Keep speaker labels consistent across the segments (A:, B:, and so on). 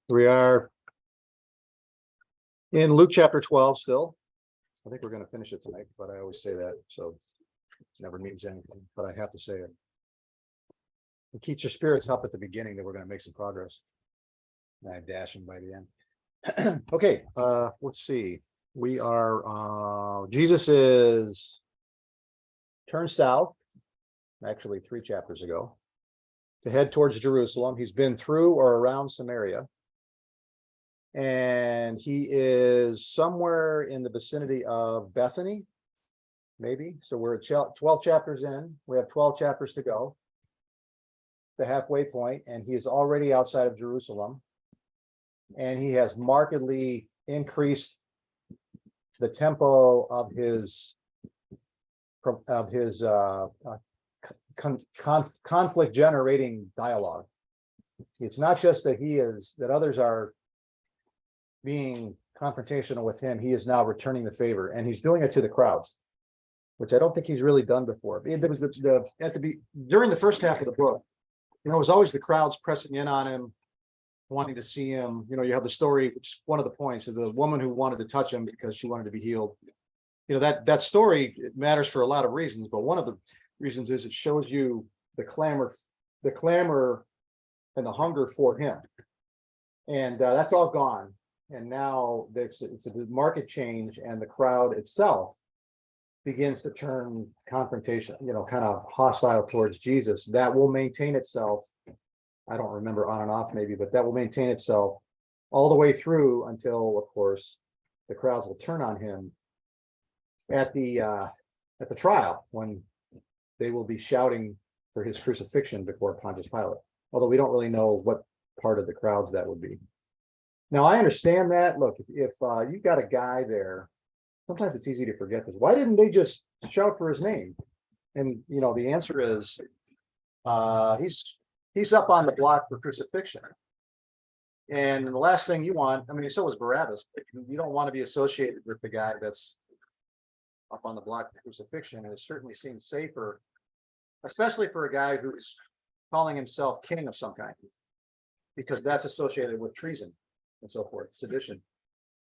A: We are in Luke chapter 12 still. I think we're going to finish it tonight, but I always say that, so it never means anything, but I have to say it. It keeps your spirits up at the beginning that we're going to make some progress. And I'm dashing by the end. Okay, let's see. We are, Jesus is turned south, actually 3 chapters ago, to head towards Jerusalem. He's been through or around Samaria. And he is somewhere in the vicinity of Bethany, maybe. So we're at 12 chapters in. We have 12 chapters to go, the halfway point, and he is already outside of Jerusalem. And he has markedly increased the tempo of his conflict generating dialogue. It's not just that others are being confrontational with him. He is now returning the favor, and he's doing it to the crowds, which I don't think he's really done before. There was during the first half of the book, it was always the crowds pressing in on him, wanting to see him. You have the story, which is one of the points of the woman who wanted to touch him because she wanted to be healed. That story, it matters for a lot of reasons, but one of the reasons is it shows you the clamor and the hunger for him. And that's all gone. And now it's a market change, and the crowd itself begins to turn confrontation, kind of hostile towards Jesus. That will maintain itself. I don't remember, on and off maybe, but that will maintain itself all the way through until, of course, the crowds will turn on him at the trial, when they will be shouting for his crucifixion before Pontius Pilate. Although we don't really know what part of the crowds that would be. Now, I understand that. Look, if you've got a guy there, sometimes it's easy to forget this. Why didn't they just shout for his name? And the answer is he's up on the block for crucifixion. And the last thing you want, so was Barabbas, but you don't want to be associated with the guy that's up on the block for crucifixion. And it certainly seems safer, especially for a guy who's calling himself king of some kind, because that's associated with treason and so forth, sedition.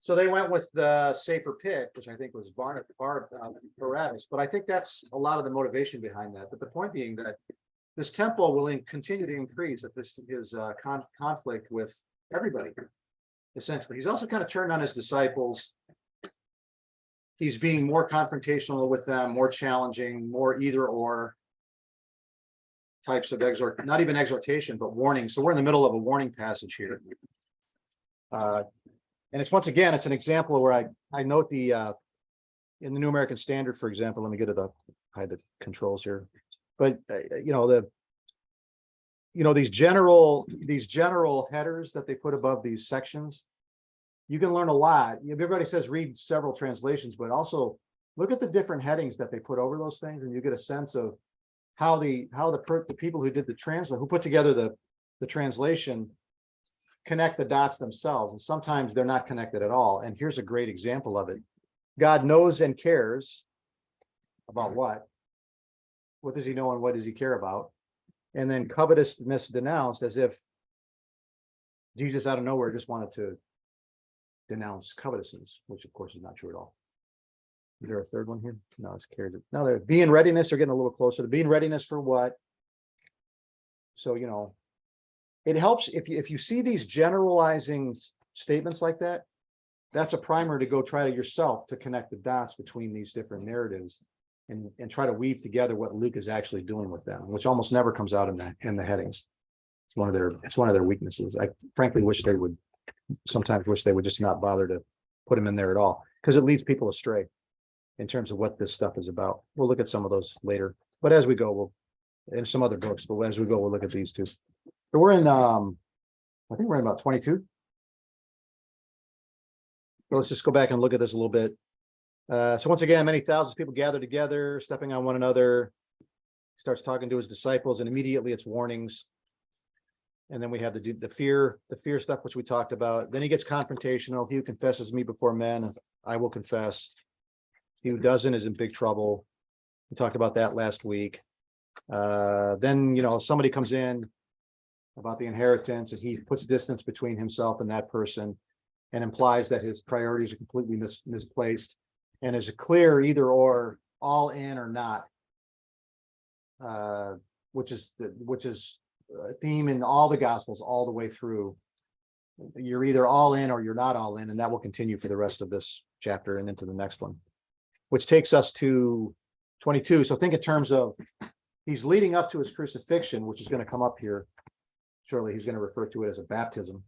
A: So they went with the safer pick, which I think was Barabbas. But I think that's a lot of the motivation behind that. But the point being that this tempo will continue to increase at his conflict with everybody, essentially. He's also kind of turned on his disciples. He's being more confrontational with them, more challenging, more either or types of not even exhortation, but warning. So we're in the middle of a warning passage here. And it's, once again, it's an example where I note in the New American Standard, for example, let me get to hide the controls here. But these general headers that they put above these sections, you can learn a lot. Everybody says read several translations, but also look at the different headings that they put over those things, and you get a sense of how the people who did who put together the translation connect the dots themselves. And sometimes they're not connected at all. And here's a great example of it. God knows and cares about what? What does he know and what does he care about? And then covetousness denounced, as if Jesus out of nowhere just wanted to denounce covetousness, which of course is not true at all. Is there a third one here? No, it's cares. Now they're be in readiness. They're getting a little closer to be in readiness for what? So, it helps if you see these generalizing statements like that. That's a primer to go try to yourself to connect the dots between these different narratives and try to weave together what Luke is actually doing with them, which almost never comes out in the headings. It's one of their weaknesses. I frankly sometimes wish they would just not bother to put them in there at all, because it leads people astray in terms of what this stuff is about. We'll look at some of those later, but as we go, in some other books, but as we go, we'll look at these two. So we're in, I think we're in about 22. So let's just go back and look at this a little bit. So once again, many thousands of people gather together, stepping on one another. He starts talking to his disciples, and immediately it's warnings. And then we have the fear stuff, which we talked about. Then he gets confrontational. He who confesses me before men, I will confess. He who doesn't is in big trouble. We talked about that last week. Then, somebody comes in about the inheritance and he puts distance between himself and that person and implies that his priorities are completely misplaced. And is a clear either or, all in or not, which is a theme in all the gospels all the way through. You're either all in or you're not all in, and that will continue for the rest of this chapter and into the next one, which takes us to 22. So think in terms of he's leading up to his crucifixion, which is going to come up here shortly. He's going to refer to it as a baptism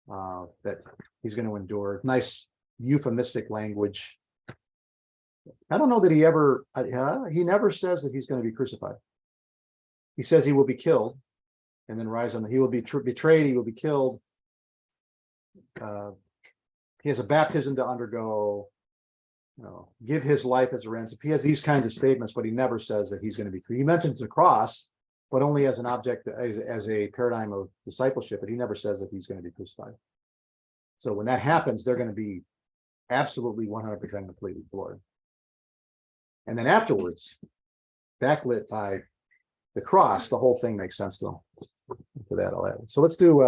A: that he's going to endure. Nice euphemistic language. I don't know that he never says that he's going to be crucified. He says he will be killed and then rise on he will be betrayed, he will be killed. He has a baptism to undergo, give his life as a ransom. He has these kinds of statements, but he never says that he's going to be. He mentions the cross, but only as an object, as a paradigm of discipleship, but he never says that he's going to be crucified. So when that happens, they're going to be absolutely 100% completely floored. And then afterwards, backlit by the cross, the whole thing makes sense to them. For that, I'll add. So let's do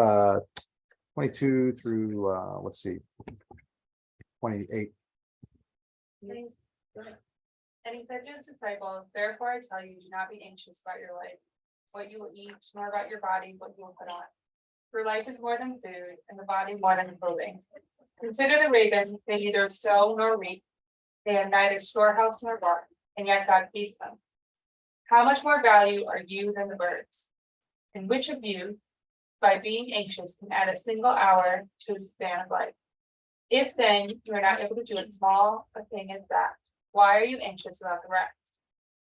A: 22 through let's see, 28.
B: And he said to his disciples, therefore I tell you, do not be anxious about your life, what you will eat, nor about your body, what you will put on. For life is more than food, and the body more than clothing. Consider the ravens, they neither sow nor reap, they have neither storehouse nor barn, and yet God feeds them. How much more value are you than the birds? And which of you, by being anxious, can add a single hour to his span of life? If then you are not able to do as small a thing as that, why are you anxious about the rest?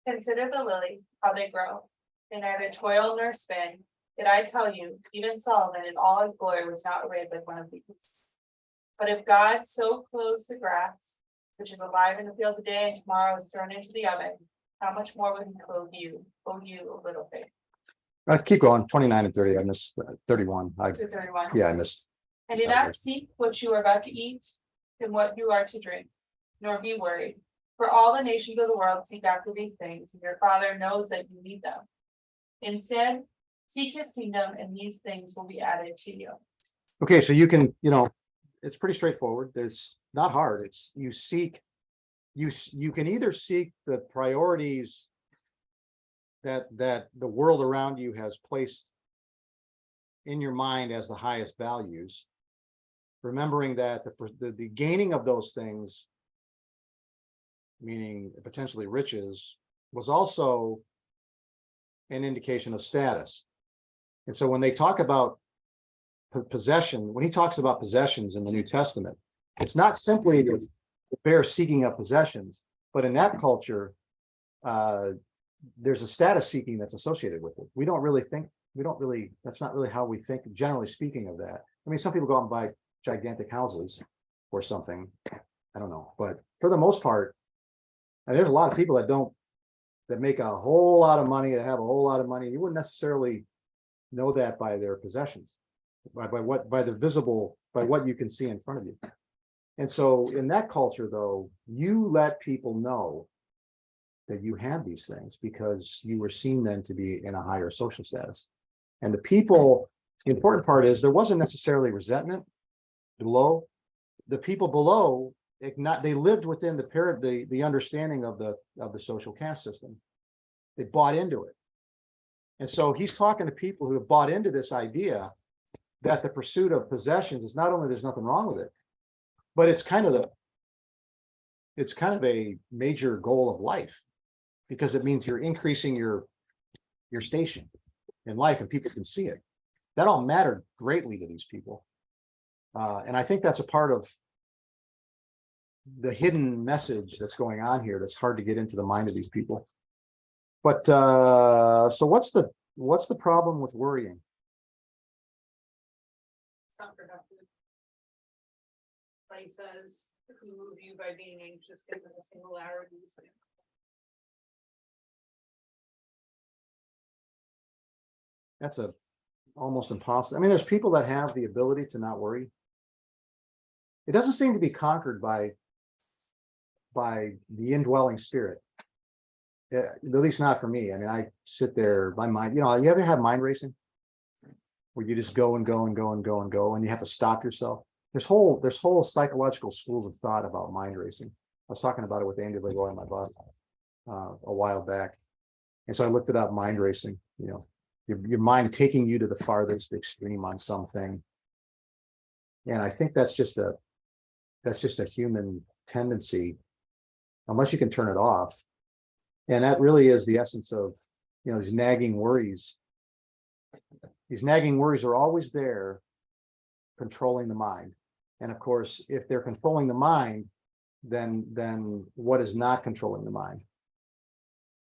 B: Consider the lilies, how they grow. They neither toil nor spin. Yet I tell you, even Solomon in all his glory was not arrayed like one of these. But if God so clothes the grass, which is alive in the field today and tomorrow is thrown into the oven, how much more will he clothe you, O you little faith?
A: Keep going. 29 and 30. I missed 31.
B: To 31.
A: Yeah, I missed.
B: And do not seek what you are about to eat and what you are to drink, nor be worried. For all the nations of the world seek after these things, and your Father knows that you need them. Instead, seek his kingdom, and these things will be added to you.
A: Okay, so you can, it's pretty straightforward. There's not hard. It's you can either seek the priorities that the world around you has placed in your mind as the highest values, remembering that the gaining of those things, meaning potentially riches, was also an indication of status. And so when they talk about possession, when he talks about possessions in the New Testament, it's not simply the bare seeking of possessions, but in that culture, there's a status seeking that's associated with it. That's not really how we think, generally speaking, of that. I mean, some people go out and buy gigantic houses or something. I don't know. But for the most part, and there's a lot of people that make a whole lot of money, that have a whole lot of money. You wouldn't necessarily know that by their possessions, by what you can see in front of you. And so in that culture, though, you let people know that you had these things because you were seen then to be in a higher social status. And the important part is there wasn't necessarily resentment below. The people below, they lived within the understanding of the social caste system. They bought into it. And so he's talking to people who have bought into this idea that the pursuit of possessions is not only there's nothing wrong with it, but it's kind of a major goal of life, because it means you're increasing your station in life and people can see it. That all mattered greatly to these people. And I think that's a part of the hidden message that's going on here that's hard to get into the mind of these people. But so what's the problem with worrying?
C: It's not productive. Like he says, who move you by being anxious, give them a single hour to use it.
A: That's almost impossible. I mean, there's people that have the ability to not worry. It doesn't seem to be conquered by the indwelling spirit. at least not for me. I mean, I sit there, my mind, you ever have mind racing? Where you just go and go and go and go and go, and you have to stop yourself. There's whole psychological schools of thought about mind racing. I was talking about it with Andy Leroy, my boss, a while back. And so I looked it up, mind racing, your mind taking you to the farthest extreme on something. And I think that's just a human tendency, unless you can turn it off. And that really is the essence of, these nagging worries. These nagging worries are always there, controlling the mind. And of course, if they're controlling the mind, then what is not controlling the mind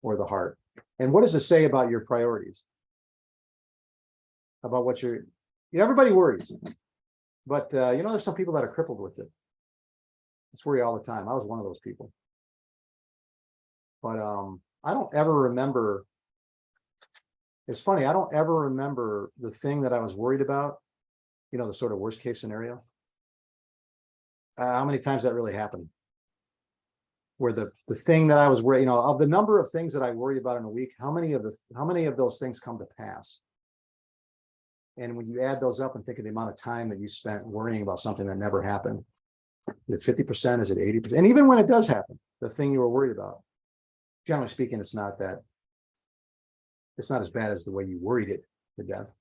A: or the heart? And what does it say about your priorities? About what everybody worries, but there's some people that are crippled with it. It's worry all the time. I was one of those people. But I don't ever remember. It's funny, I don't ever remember the thing that I was worried about, the sort of worst case scenario. How many times that really happened? Where the thing that I was worried, of the number of things that I worry about in a week, how many of those things come to pass? And when you add those up and think of the amount of time that you spent worrying about something that never happened, is it 50%? Is it 80%? And even when it does happen, the thing you were worried about, generally speaking, it's not as bad as the way you worried it to death.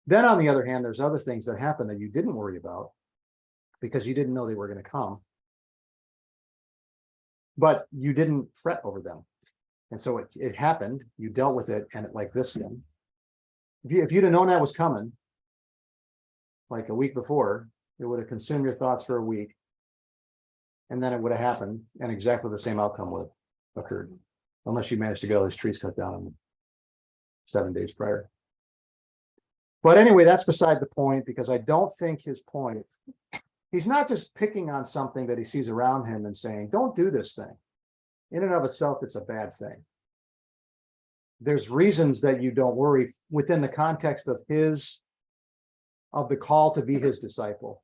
A: Then on the other hand, there's other things that happen that you didn't worry about because you didn't know they were going to come, but you didn't fret over them. And so it happened, you dealt with it, and like this thing. If you'd have known that was coming, like a week before, it would have consumed your thoughts for a week. And then it would have happened, and exactly the same outcome would have occurred. Unless you managed to get all these trees cut down in 7 days prior. But anyway, that's beside the point, because I don't think his point, he's not just picking on something that he sees around him and saying, don't do this thing. In and of itself, it's a bad thing. There's reasons that you don't worry within the context of the call to be his disciple.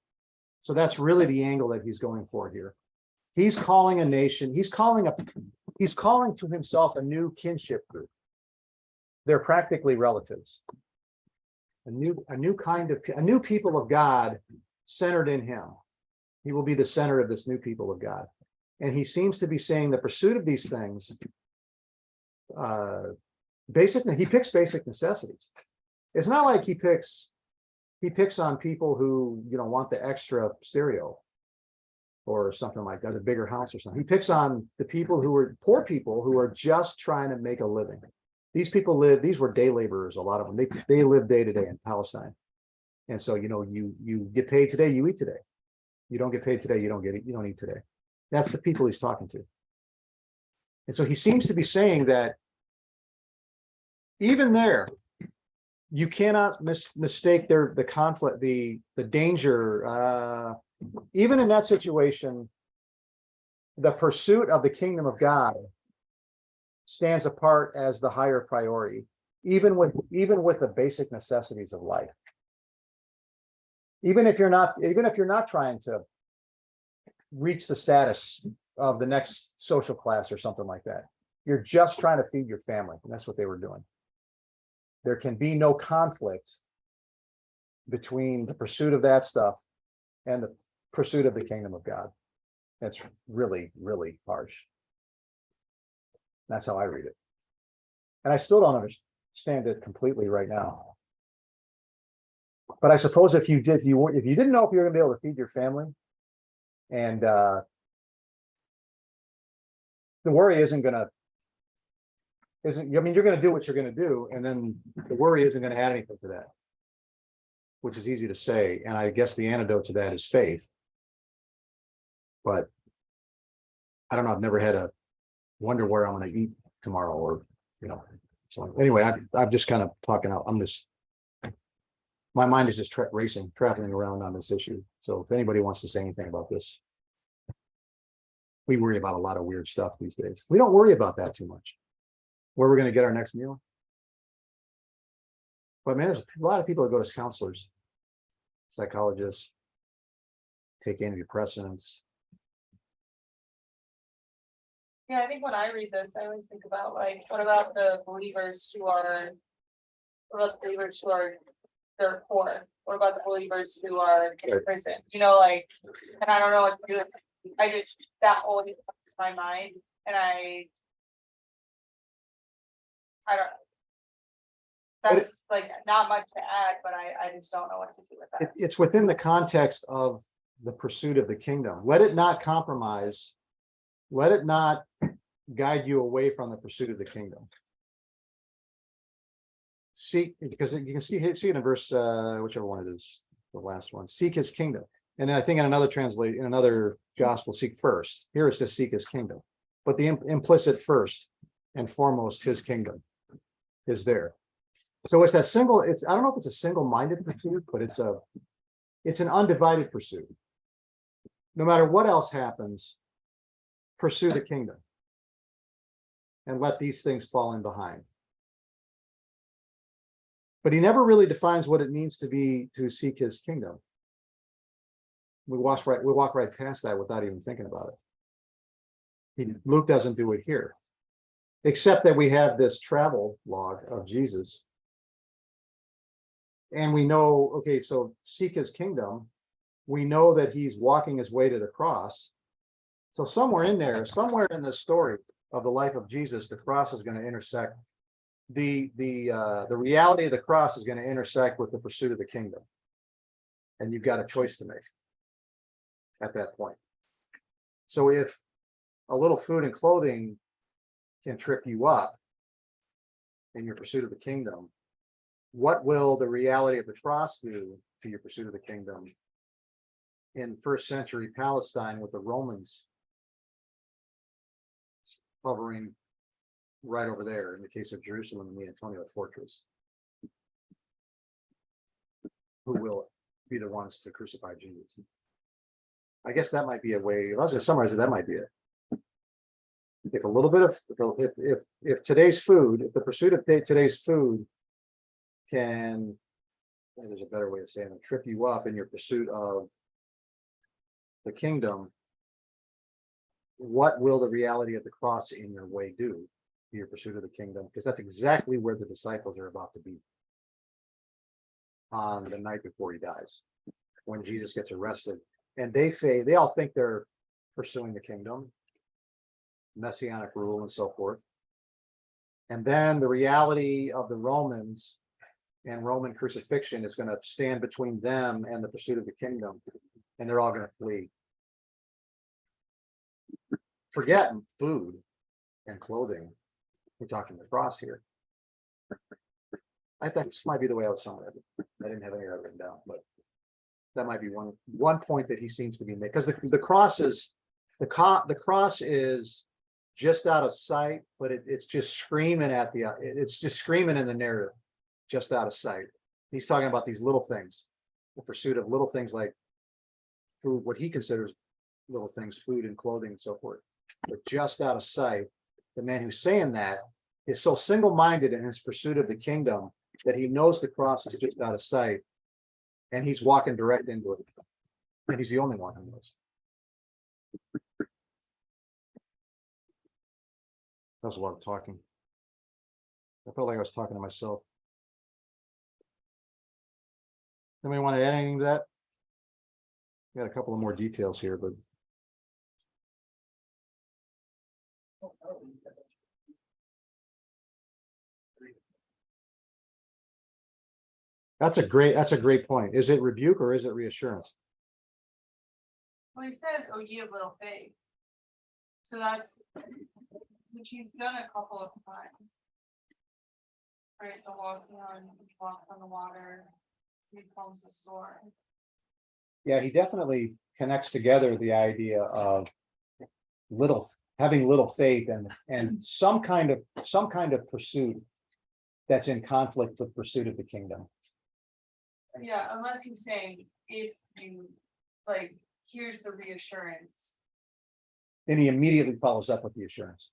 A: So that's really the angle that he's going for here. He's calling a nation, he's calling to himself a new kinship group. They're practically relatives. A new people of God centered in him. He will be the center of this new people of God. And he seems to be saying the pursuit of these things, he picks basic necessities. It's not like he picks on people who, want the extra stereo or something like that, a bigger house or something. He picks on the people who are poor people who are just trying to make a living. These were day laborers, a lot of them. They live day to day in Palestine. And so, you get paid today, you eat today. You don't get paid today, you don't eat today. That's the people he's talking to. And so he seems to be saying that even there, you cannot mistake the conflict, the danger. Even in that situation, the pursuit of the kingdom of God stands apart as the higher priority, even with the basic necessities of life. Even if you're not trying to reach the status of the next social class or something like that, you're just trying to feed your family, and that's what they were doing. There can be no conflict between the pursuit of that stuff and the pursuit of the kingdom of God. That's really, really harsh. That's how I read it. And I still don't understand it completely right now. But I suppose if you didn't know if you were going to be able to feed your family, and the worry you're going to do what you're going to do, and then the worry isn't going to add anything to that, which is easy to say. And I guess the antidote to that is faith. But I don't know. I've never had a wonder where I'm going to eat tomorrow, or So anyway, I'm just kind of talking out. My mind is just traveling around on this issue. So if anybody wants to say anything about this, we worry about a lot of weird stuff these days. We don't worry about that too much. Where we're going to get our next meal. But man, there's a lot of people that go to counselors, psychologists, take antidepressants.
B: Yeah, I think when I read this, I always think about like, what about the believers who are? What about the believers who are, they're poor? What about the believers who are in
A: Right.
B: prison? You know, like, and I don't know what to do with it. I just, that always comes to my mind and I don't.
A: But
B: That's like not much to add, but I just don't know what to do with that.
A: It's within the context of the pursuit of the kingdom. Let it not compromise. Let it not guide you away from the pursuit of the kingdom. Seek, because you can see it in verse, whichever one it is, the last one, seek his kingdom. And then I think in another gospel, seek first. Here it says seek his kingdom. But the implicit first and foremost, his kingdom is there. So it's that single, I don't know if it's a single-minded pursuit, but it's an undivided pursuit. No matter what else happens, pursue the kingdom. And let these things fall in behind. But he never really defines what it means to seek his kingdom. We walk right past that without even thinking about it. Luke doesn't do it here. Except that we have this travel log of Jesus. And we know, okay, so seek his kingdom. We know that he's walking his way to the cross. So somewhere in there, somewhere in the story of the life of Jesus, the cross is going to intersect. The reality of the cross is going to intersect with the pursuit of the kingdom. And you've got a choice to make at that point. So if a little food and clothing can trip you up in your pursuit of the kingdom, what will the reality of the cross do to your pursuit of the kingdom in first century Palestine with the Romans hovering right over there in the case of Jerusalem and the Antonia fortress? Who will be the ones to crucify Jesus? I guess that might be a way. If I was going to summarize it, that might be it. If a little bit of, if today's food, if the pursuit of today's food can, there's a better way of saying it, trip you up in your pursuit of the kingdom, what will the reality of the cross in your way do to your pursuit of the kingdom? Because that's exactly where the disciples are about to be on the night before he dies, when Jesus gets arrested. And they all think they're pursuing the kingdom, messianic rule and so forth. And then the reality of the Romans and Roman crucifixion is going to stand between them and the pursuit of the kingdom. And they're all going to flee. Forget food and clothing. We're talking the cross here. I think this might be the way I was summing it. I didn't have any of that written down, but that might be one point that he seems to be making, because the cross is just out of sight, but it's just screaming it's just screaming in the narrative, just out of sight. He's talking about these little things, the pursuit of little things like food, what he considers little things, food and clothing and so forth, but just out of sight. The man who's saying that is so single-minded in his pursuit of the kingdom that he knows the cross is just out of sight, and he's walking direct into it. And he's the only one who knows. That was a lot of talking. I felt like I was talking to myself. Anybody want to add anything to that? Got a couple of more details here, but that's a great point. Is it rebuke or is it reassurance?
B: Well, he says, "Oh, ye of little faith." So that's, which he's done a couple of times. Right, the walking on, he walks on the water, he calms the storm.
A: Yeah, he definitely connects together the idea of having little faith and some kind of pursuit that's in conflict with pursuit of the kingdom.
B: Yeah, unless he's saying, if you, like, here's the reassurance.
A: And he immediately follows up with the assurance.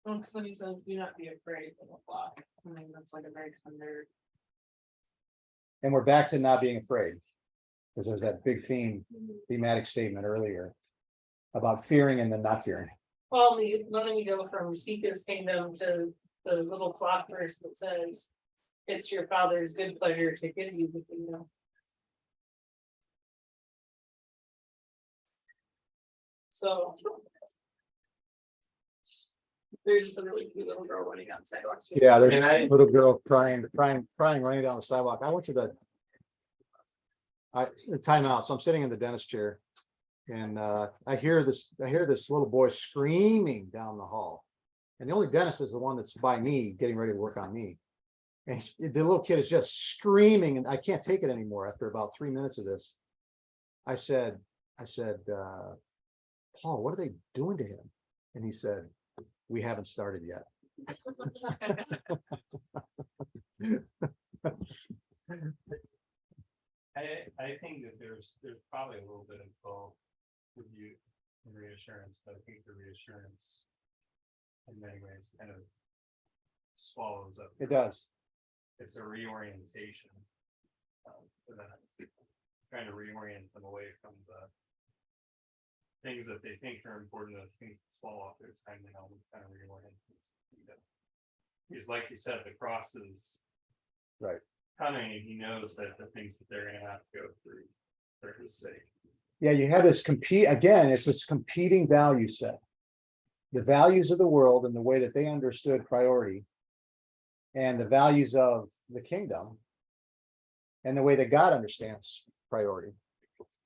C: Because then he says, do not be afraid, blah, blah, blah. I mean, that's like a very tender.
A: And we're back to not being afraid. Because there's that big thematic statement earlier about fearing and then not fearing.
C: Well, when we go from Sika's kingdom to the little clock verse that says, it's your father's good pleasure to give you the kingdom. So. There's a really cute little girl running down the sidewalks.
A: Yeah, there's
D: And
A: a little girl crying, running down the sidewalk. I went to the timeout, so I'm sitting in the dentist chair. And I hear this little boy screaming down the hall. And the only dentist is the one that's by me, getting ready to work on me. And the little kid is just screaming, and I can't take it anymore after about 3 minutes of this. I said, Paul, what are they doing to him? And he said, we haven't started yet.
D: I think that there's probably a little bit of both with you and reassurance, but I think the reassurance in many ways kind of swallows up.
A: It does.
D: It's a reorientation. For that, trying to reorient them away from the things that they think are important, the things that fall off their time, and all kind of reorient. Because like you said, the cross is
A: Right.
D: coming, he knows that the things that they're gonna have to go through for his sake.
A: Yeah, you have this it's this competing value set. The values of the world and the way that they understood priority. And the values of the kingdom. And the way that God understands priority.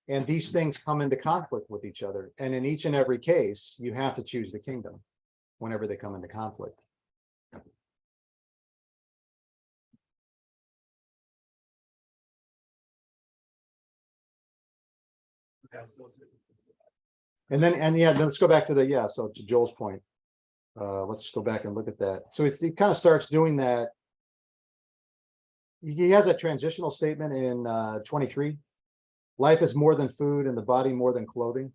A: And these things come into conflict with each other. And in each and every case, you have to choose the kingdom whenever they come into conflict. And let's go back to so to Joel's point. Let's go back and look at that. So it kind of starts doing that. He has a transitional statement in 23. Life is more than food and the body more than clothing.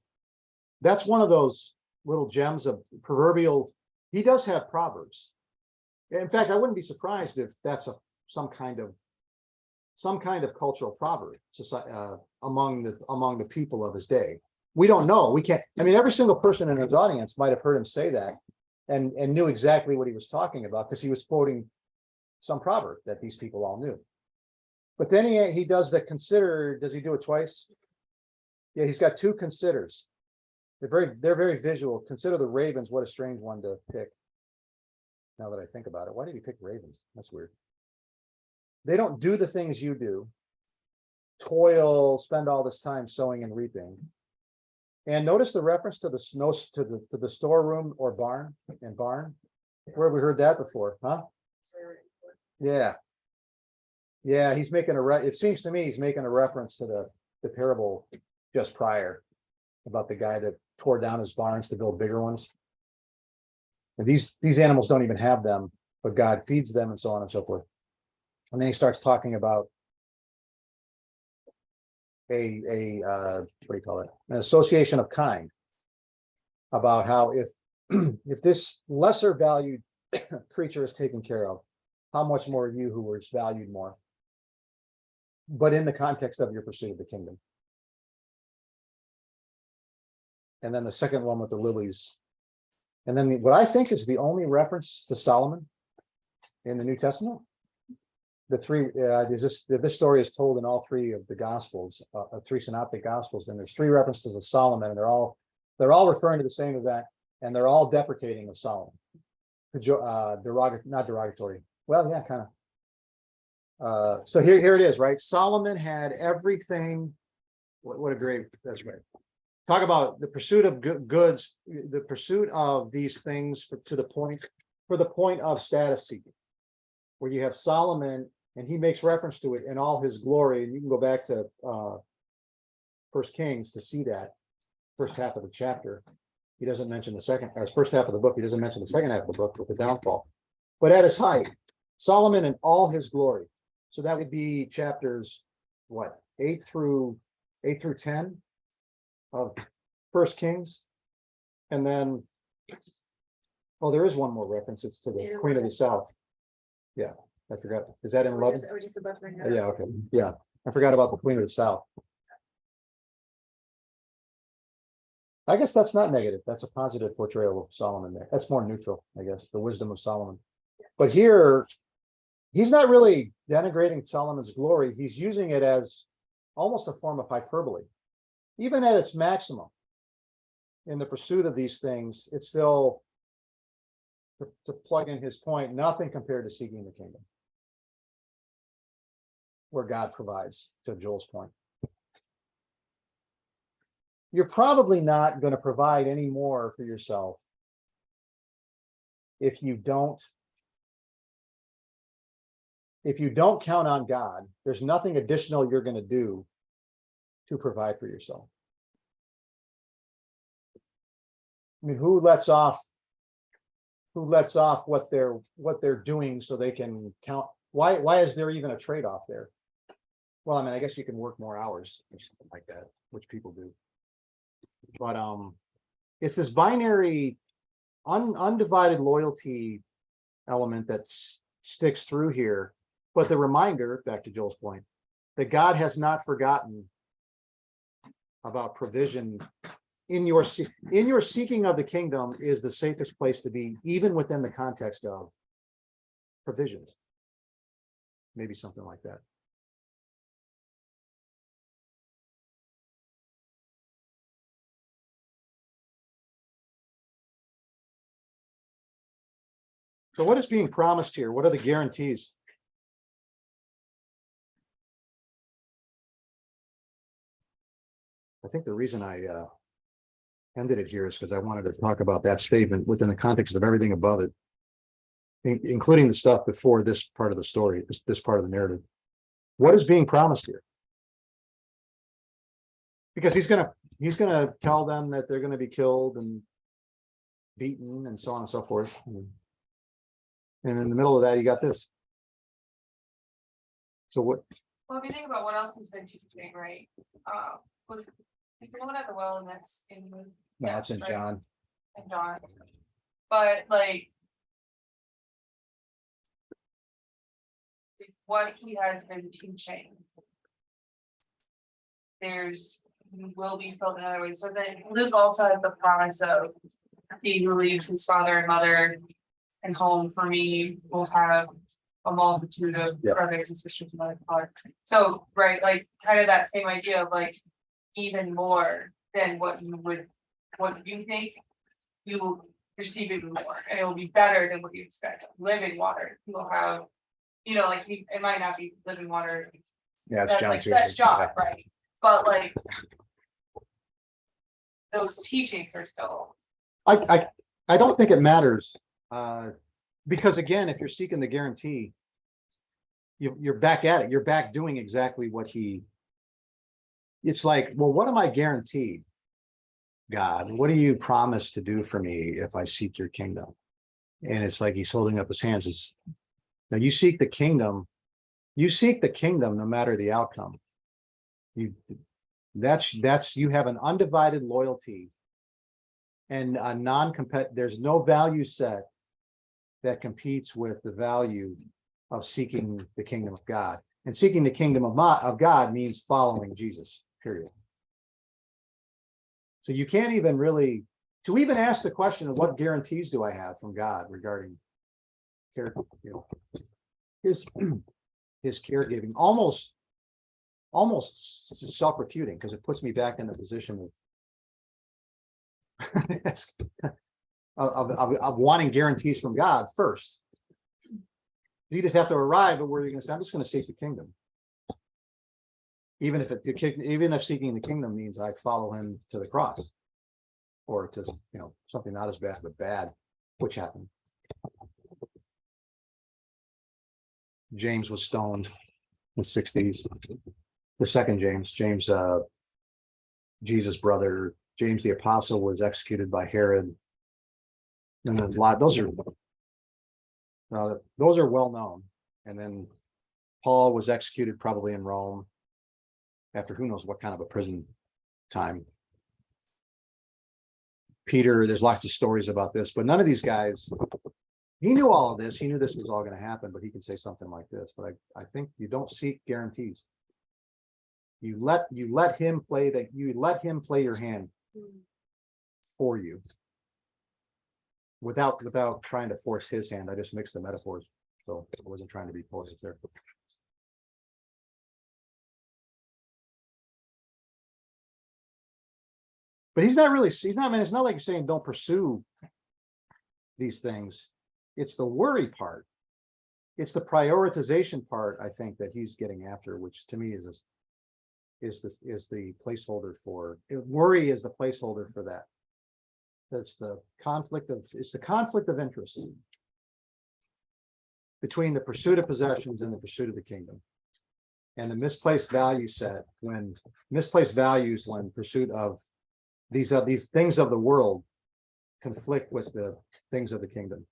A: That's one of those little gems of proverbial. He does have proverbs. In fact, I wouldn't be surprised if that's some kind of cultural proverb among the people of his day. We don't know. We can't. I mean, every single person in his audience might have heard him say that and knew exactly what he was talking about because he was quoting some proverb that these people all knew. But then he does the consider. Does he do it twice? Yeah, he's got two considers. They're very visual. Consider the ravens. What a strange one to pick. Now that I think about it, why did he pick ravens? That's weird. They don't do the things you do. Toil, spend all this time sowing and reaping. And notice the reference to the snow to the storeroom or barn and barn. Where have we heard that before, huh? Yeah. Yeah, he's making it seems to me he's making a reference to the parable just prior about the guy that tore down his barns to build bigger ones. And these animals don't even have them, but God feeds them and so on and so forth. And then he starts talking about what do you call it? An association of kind. About how if this lesser valued creature is taken care of, how much more you who is valued more. But in the context of your pursuit of the kingdom. And then the second one with the lilies. And then what I think is the only reference to Solomon in the New Testament. The three, this story is told in all three of the Gospels, three synoptic Gospels, and there's three references to Solomon, and they're all referring to the same event, and they're all deprecating of Solomon. Not derogatory. Well, yeah, kind of. So here it is, right? Solomon had everything. What a great, that's right. Talk about the pursuit of goods, the pursuit of these things for the point of status seeking, where you have Solomon, and he makes reference to it in all his glory. And you can go back to First Kings to see that first half of the chapter. He doesn't mention the second, or first half of the book. He doesn't mention the second half of the book with the downfall. But at his height, Solomon in all his glory. So that would be chapters, what, 8 through 10 of First Kings. And then, oh, there is one more reference. It's to the Queen of the South. Yeah, I forgot. Is that in 11? Yeah, okay. Yeah, I forgot about the Queen of the South. I guess that's not negative. That's a positive portrayal of Solomon there. That's more neutral, I guess, the wisdom of Solomon. But here, he's not really denigrating Solomon's glory. He's using it as almost a form of hyperbole. Even at its maximum, in the pursuit of these things, it's still, to plug in his point, nothing compared to seeking the kingdom, where God provides, to Joel's point. You're probably not going to provide any more for yourself if you don't count on God. There's nothing additional you're going to do to provide for yourself. I mean, who lets off what they're doing so they can count? Why is there even a trade-off there? Well, I mean, I guess you can work more hours or something like that, which people do. But it's this binary, undivided loyalty element that sticks through here. But the reminder, back to Joel's point, that God has not forgotten about provision in your seeking of the kingdom is the safest place to be, even within the context of provisions. Maybe something like that. So what is being promised here? What are the guarantees? I think the reason I ended it here is because I wanted to talk about that statement within the context of everything above it, including the stuff before this part of the story, this part of the narrative. What is being promised here? Because he's gonna tell them that they're gonna be killed and beaten and so on and so forth. And in the middle of that, you got this. So what?
B: Well, if you think about what else he's been teaching, right? Was is the woman at the well, and that's in
A: No,
B: yes,
A: it's in
B: right?
A: John.
B: And John. But like, what he has been teaching, you will be filled in other ways. So then Luke also has the promise of he who leaves his father and mother and home for me will have a multitude of
A: Yep.
B: brothers and sisters and other father. So, right, like kind of that same idea of like even more than what you think, you will receive even more, and it will be better than what you expect. Living water, you will have, like it might not be living water.
A: Yeah, it's
B: That's
A: John
B: like
A: too.
B: that's John, right? But like those teachings are still.
A: I don't think it matters. Because again, if you're seeking the guarantee, you're back at it. You're back doing exactly what it's like, well, what am I guaranteed? God, what do you promise to do for me if I seek your kingdom? And it's like he's holding up his hands. Now you seek the kingdom no matter the outcome. You have an undivided loyalty and a non-competitive, there's no value set that competes with the value of seeking the kingdom of God. And seeking the kingdom of God means following Jesus, period. So you can't even really, to even ask the question of what guarantees do I have from God regarding care, his caregiving, almost self-refuting, because it puts me back in the position of wanting guarantees from God first. You just have to arrive at where you're going to say, I'm just going to seek the kingdom. Even if seeking the kingdom means I follow him to the cross, or to something not as bad but bad, which happened. James was stoned in the 60s. The second James, Jesus' brother, James the Apostle, was executed by Herod. And there's a lot. Those are well known. And then Paul was executed probably in Rome after who knows what kind of a prison time. Peter, there's lots of stories about this, but none of these guys, he knew all of this. He knew this was all going to happen, but he can say something like this. But I think you don't seek guarantees. You let him play your hand. for you. Without trying to force his hand, I just mixed the metaphors, so I wasn't trying to be poetic there. But he's not, man, it's not like he's saying don't pursue these things. It's the worry part. It's the prioritization part, I think, that he's getting after, which to me is the placeholder for worry is the placeholder for that. It's the conflict of interest between the pursuit of possessions and the pursuit of the kingdom. And the misplaced value set when pursuit of these things of the world conflict with the things of the kingdom.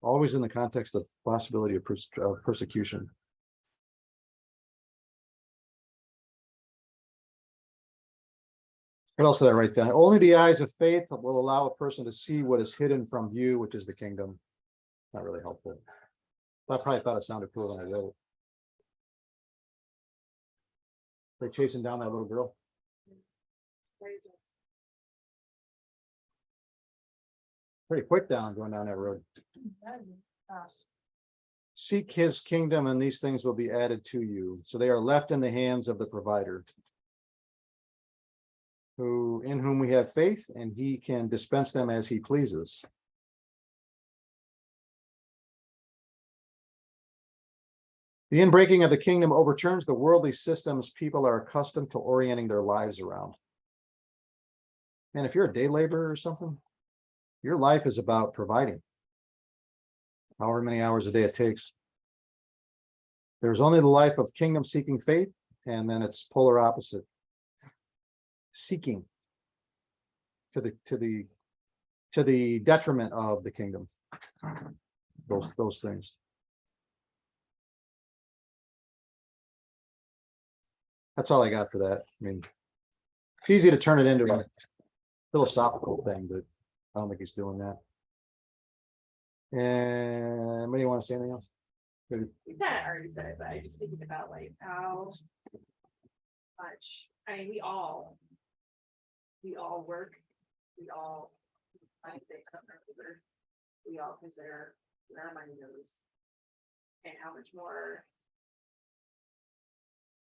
A: Always in the context of possibility of persecution. What else did I write down? Only the eyes of faith will allow a person to see what is hidden from view, which is the kingdom. Not really helpful. I probably thought it sounded cool when I wrote it. They chasing down that little girl. Pretty quick going down that road. Seek his kingdom and these things will be added to you. So they are left in the hands of the provider, in whom we have faith, and he can dispense them as he pleases. The inbreaking of the kingdom overturns the worldly systems people are accustomed to orienting their lives around. And if you're a day laborer or something, your life is about providing. However many hours a day it takes. There's only the life of kingdom seeking faith, and then it's polar opposite. Seeking to the detriment of the kingdom. Those things. That's all I got for that. I mean, it's easy to turn it into a philosophical thing, but I don't think he's doing that. And anybody want to say anything else? Good.
E: You kind of already said it, but I just thinking about like how much, I mean, we all work, we all find things something or other, we all consider where our money goes. And how much more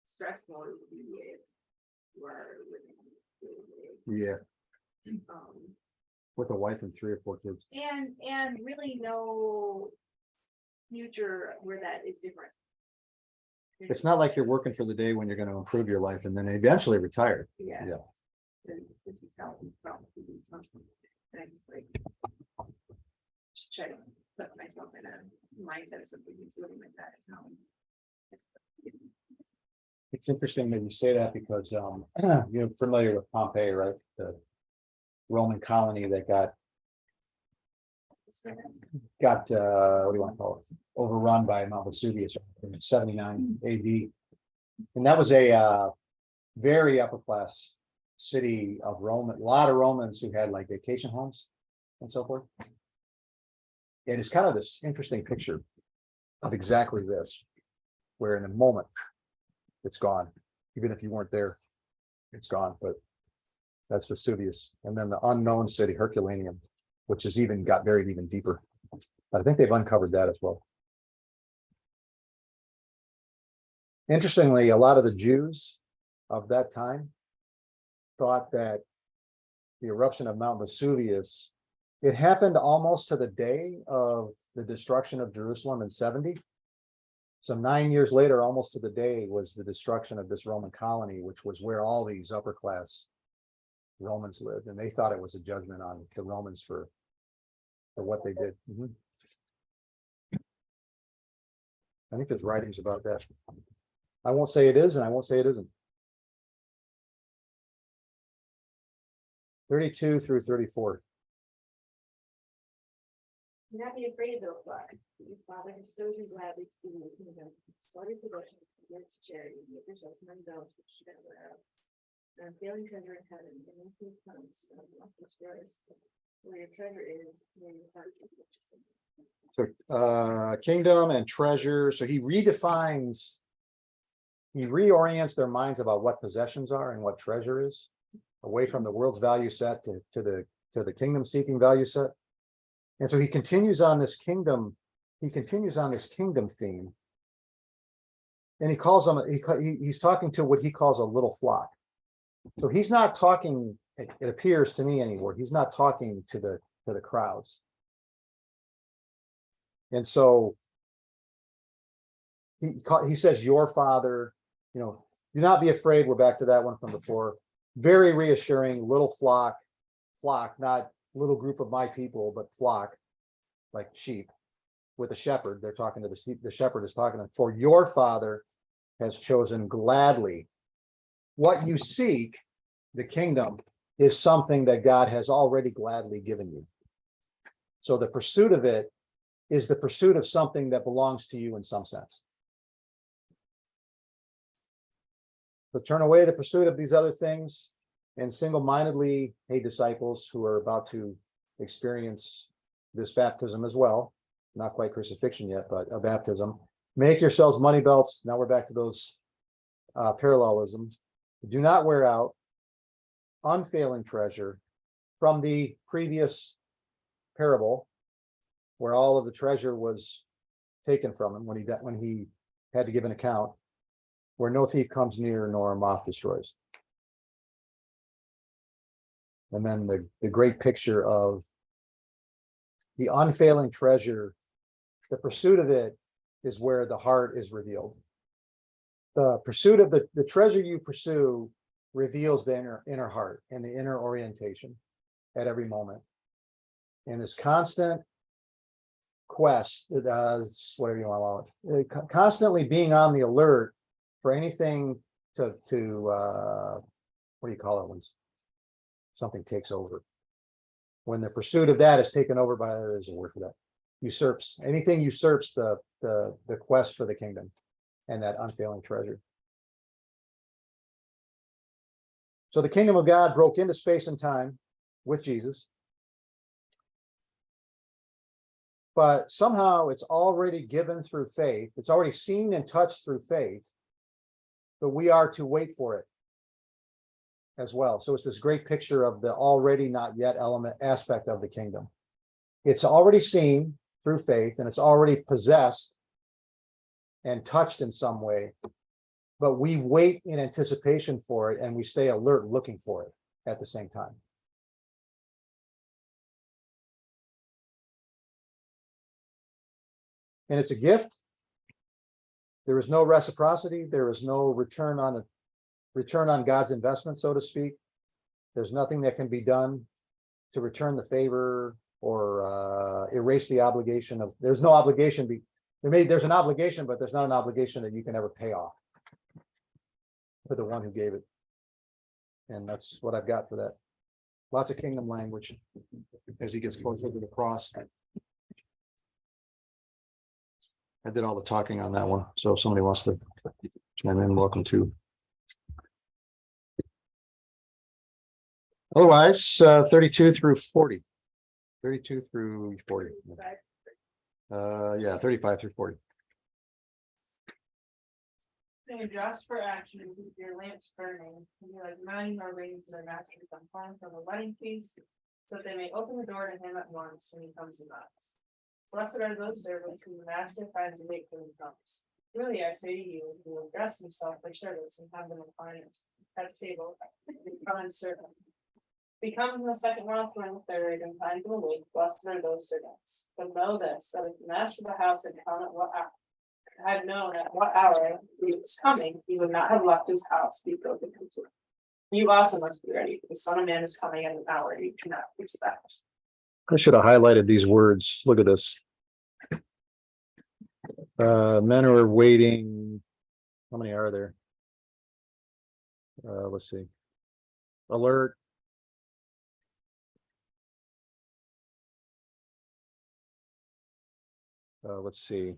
E: stressful it would be if you are living.
A: Yeah, with a wife and 3 or 4 kids.
E: And really no future where that is different.
A: It's not like you're working for the day when you're going to improve your life and then eventually retire.
E: Yeah.
A: Yeah.
E: And this is how we probably do something. And I just like just try to put myself in a mindset of something who's living like that.
A: It's interesting that you say that because you're familiar with Pompeii, right? The Roman colony that got what do you want to call it? Overrun by Mount Vesuvius in 79 AD. And that was a very upper class city of Rome. A lot of Romans who had like vacation homes and so forth. And it's kind of this interesting picture of exactly this, where in a moment it's gone. Even if you weren't there, it's gone. But that's Vesuvius. And then the unknown city, Herculaneum, which has even got buried even deeper. I think they've uncovered that as well. Interestingly, a lot of the Jews of that time thought that the eruption of Mount Vesuvius, it happened almost to the day of the destruction of Jerusalem in 70. So 9 years later, almost to the day, was the destruction of this Roman colony, which was where all these upper class Romans lived. And they thought it was a judgment on the Romans for what they did. I think there's writings about that. I won't say it is, and I won't say it isn't. 32 through 34.
E: Do not be afraid, though, God. Your Father has chosen gladly to give you the kingdom. Sell your possessions, give to charity, give yourselves none of those which you don't wear out. And failing treasure in heaven, and when he comes, which there is, where your treasure is, where your heart is.
A: So kingdom and treasure. So he reorients their minds about what possessions are and what treasure is. away from the world's value set to the kingdom seeking value set. And so he continues on this kingdom theme. And he calls them, he's talking to what he calls a little flock. So he's not talking, it appears to me anymore, he's not talking to the crowds. And so he says, your father, do not be afraid. We're back to that one from before. Very reassuring, little flock, not little group of my people, but flock, like sheep with a shepherd. They're talking to the sheep. The shepherd is talking to them. For your father has chosen gladly. What you seek, the kingdom, is something that God has already gladly given you. So the pursuit of it is the pursuit of something that belongs to you in some sense. But turn away the pursuit of these other things and single-mindedly, hey, disciples who are about to experience this baptism as well, not quite crucifixion yet, but a baptism. Make yourselves money belts. Now we're back to those parallelisms. Do not wear out unfailing treasure from the previous parable, where all of the treasure was taken from him when he had to give an account, where no thief comes near nor a moth destroys. And then the great picture of the unfailing treasure, the pursuit of it is where the heart is revealed. The pursuit of the treasure you pursue reveals the inner heart and the inner orientation at every moment. And this constant quest, whatever you want to call it, constantly being on the alert for anything to what do you call it when something takes over? When the pursuit of that is taken over by, there's a word for that, anything usurps the quest for the kingdom and that unfailing treasure. So the kingdom of God broke into space and time with Jesus. But somehow it's already given through faith. It's already seen and touched through faith. But we are to wait for it as well. So it's this great picture of the already not yet aspect of the kingdom. It's already seen through faith and it's already possessed and touched in some way. But we wait in anticipation for it and we stay alert looking for it at the same time. And it's a gift. There is no reciprocity. There is no return on God's investment, so to speak. There's nothing that can be done to return the favor or erase the obligation of. There's no obligation. There's an obligation, but there's not an obligation that you can ever pay off for the one who gave it. And that's what I've got for that. Lots of kingdom language as he gets closer to the cross. I did all the talking on that one, so if somebody wants to chime in, welcome to. Otherwise, 32 through 40. 32 through 40. Yeah, 35 through 40.
B: They dress for action and keep your lamps burning, and be like men are waiting for their master to come home from the wedding feast, so that they may open the door to him at once when he comes and knocks. Blessed are those servants whom the master finds awake when he comes. Really, I say to you, he will dress himself like servants and have them recline at the table, become and serve them. If he comes in the second month or in the third and finds them awake, blessed are those servants. But know this, that if the master of the house had known at what hour he was coming, he would not have left his house before they come to him. You also must be ready, for the Son of Man is coming at an hour you cannot expect.
A: I should have highlighted these words. Look at this. Men are waiting. How many are there? Let's see. Alert. Let's see.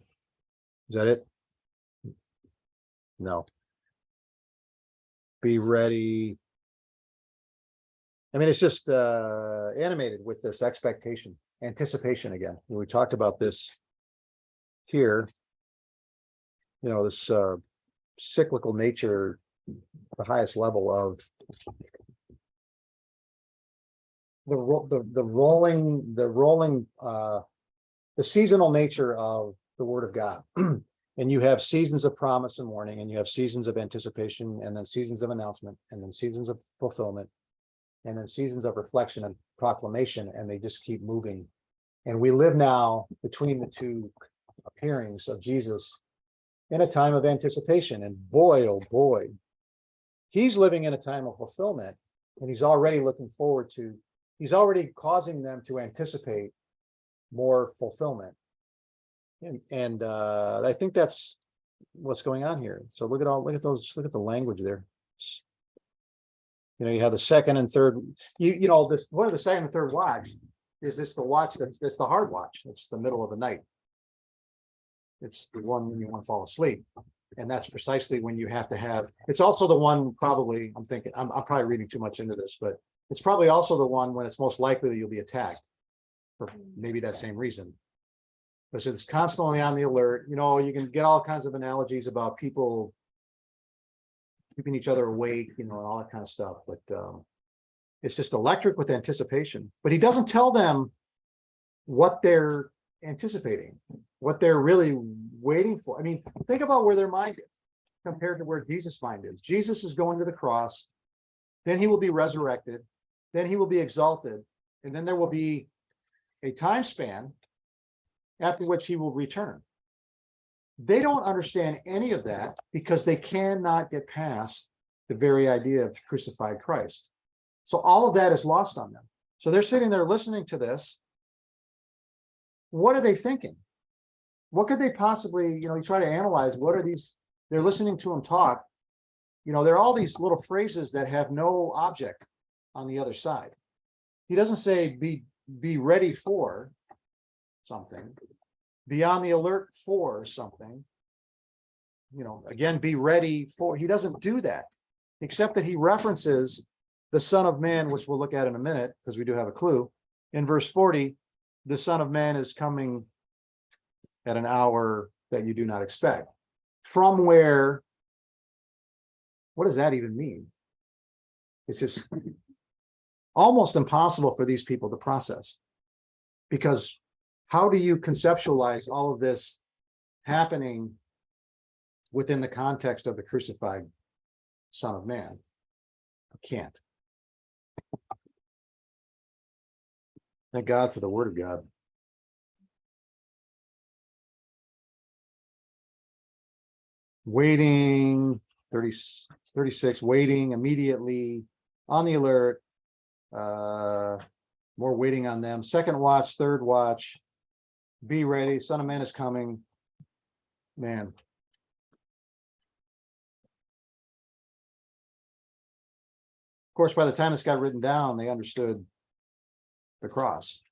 A: Is that it? No. Be ready. I mean, it's just animated with this expectation, anticipation again. We talked about this here. This cyclical nature, the highest level of the rolling, the seasonal nature of the word of God. And you have seasons of promise and warning, and you have seasons of anticipation, and then seasons of announcement, and then seasons of fulfillment, and then seasons of reflection and proclamation, and they just keep moving. And we live now between the two appearings of Jesus in a time of anticipation. And boy, oh boy, he's living in a time of fulfillment, and he's already looking forward to, he's already causing them to anticipate more fulfillment. And I think that's what's going on here. So look at the language there. You know, you have the second and third, this, what are the second and third watch? Is this the watch that's the hard watch? It's the middle of the night. It's the one when you want to fall asleep. And that's precisely when you have to have, it's also the one probably, I'm thinking, I'm probably reading too much into this, but it's probably also the one when it's most likely that you'll be attacked for maybe that same reason. Because it's constantly on the alert. You know, you can get all kinds of analogies about people keeping each other awake, you know, and all that kind of stuff. But it's just electric with anticipation. But he doesn't tell them what they're anticipating, what they're really waiting for. I mean, think about where their mind is compared to where Jesus' mind is. Jesus is going to the cross, then he will be resurrected, then he will be exalted, and then there will be a time span after which he will return. They don't understand any of that because they cannot get past the very idea of crucified Christ. So all of that is lost on them. So they're sitting there listening to this. What are they thinking? What could they possibly, you try to analyze, what are these, they're listening to him talk. There are all these little phrases that have no object on the other side. He doesn't say be ready for something, be on the alert for something. Again, be ready for, he doesn't do that, except that he references the Son of Man, which we'll look at in a minute, because we do have a clue. In verse 40, the Son of Man is coming at an hour that you do not expect. From where, what does that even mean? It's just almost impossible for these people to process, because how do you conceptualize all of this happening within the context of the crucified Son of Man? I can't. Thank God for the Word of God. Waiting, 36, waiting immediately, on the alert, more waiting on them. Second watch, third watch, be ready, Son of Man is coming. Man. Of course, by the time this got written down, they understood the cross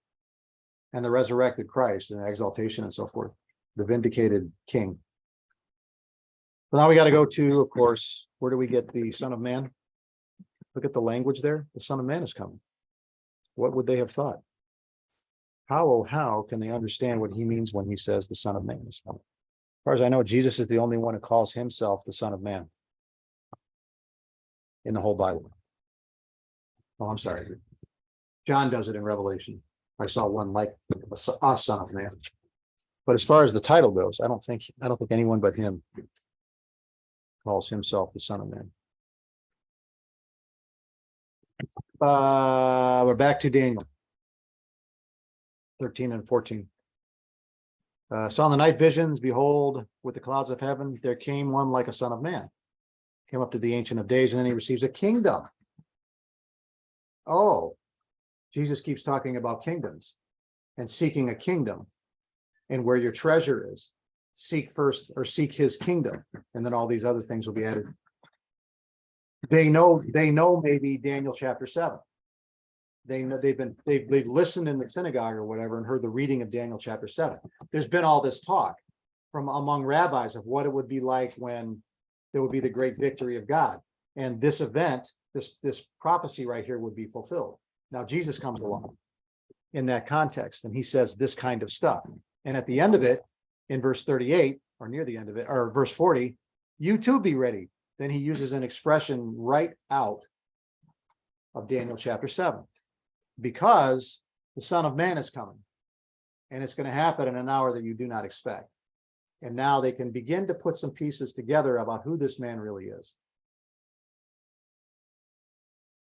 A: and the resurrected Christ and exaltation and so forth, the vindicated King. So now we got to go to, of course, where do we get the Son of Man? Look at the language there. The Son of Man is coming. What would they have thought? How can they understand what he means when he says the Son of Man is coming? As far as I know, Jesus is the only one who calls himself the Son of Man in the whole Bible. Oh, I'm sorry. John does it in Revelation. I saw one like a Son of Man. But as far as the title goes, I don't think anyone but him calls himself the Son of Man. We're back to Daniel 13 and 14. Saw in the night visions, behold, with the clouds of heaven, there came one like a Son of Man. Came up to the Ancient of Days, and then he receives a kingdom. Oh, Jesus keeps talking about kingdoms and seeking a kingdom, and where your treasure is, seek first, or seek his kingdom, and then all these other things will be added. They know maybe Daniel chapter 7. They know they've listened in the synagogue or whatever and heard the reading of Daniel chapter 7. There's been all this talk from among rabbis of what it would be like when there would be the great victory of God. And this event, this prophecy right here would be fulfilled. Now Jesus comes along in that context and he says this kind of stuff. And at the end of it, in verse 38, or near the end of it, or verse 40, you too be ready. Then he uses an expression right out of Daniel chapter 7. because the Son of Man is coming. And it's going to happen in an hour that you do not expect. And now they can begin to put some pieces together about who this man really is.